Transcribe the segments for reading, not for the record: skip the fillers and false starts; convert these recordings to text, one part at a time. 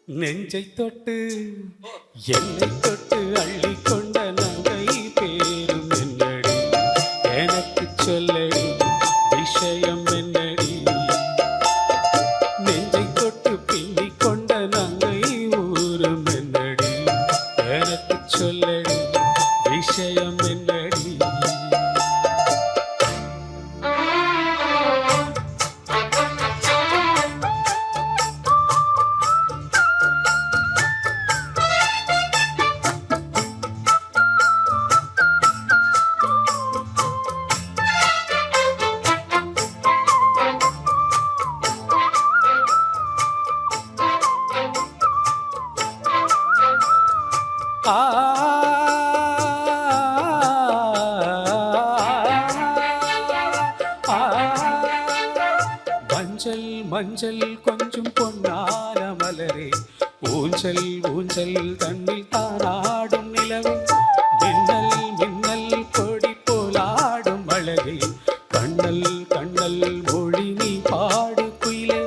நெஞ்சை தொட்டு என்னை தொட்டு அள்ளி கொண்ட நங்கை பேரும் என்னடி எனக்கு சொல்லடி விஷயம் என்னடி நெஞ்சை தொட்டு பின்னி கொண்ட நங்கை ஊரும் என்னடி எனக்கு சொல்லடி விஷயம் என்னடி மஞ்சள் மஞ்சள் கொஞ்சம் பொன்னான மலரே ஊஞ்சல் ஊஞ்சல் தன்னில் தானாடும் நிலவே மின்னல் மின்னல் கொடி போலாடும் அழகே கண்ணல் கண்ணல் மொழி நீ பாடு குயிலே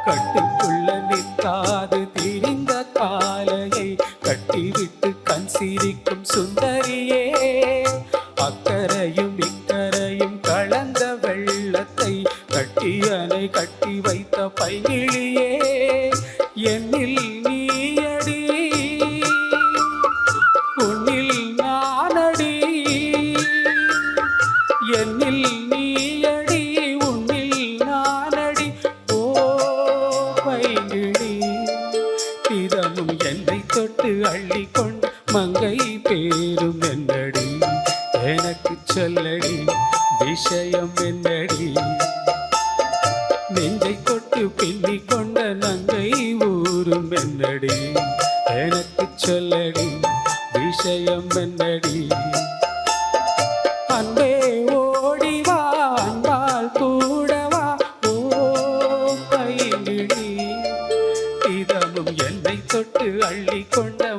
கட்டுக்குள்ள நிற்காது திரிந்த காலையை கட்டிவிட்டு கண் சிரிக்கும் சுந்தரியே அக்கரையும் இக்கரையும் கலந்த வெள்ளத்தை கட்டியனை கட்டி வைத்த பைங்கிளியே என்னில் நீயடி உன்னில் நானடி என்னில் நீயடி உன்னில் நானடி ஓ பைங்கிளி இதமும் என்னை தொட்டு அள்ளி கொண்ட மங்கை பேரும் என்னடி எனக்கு சொல்லடி விஷயம் என்னடி நெஞ்சை தொட்டு பின்னி கொண்ட நங்கை ஊரும் என்னடி எனக்கு சொல்லடி விஷயம் என்னடி அன்பே ஓடிவா அன்பால் கூடவா ஓ பைங்கிளி இதமும் என்னை தொட்டு அள்ளி கொண்ட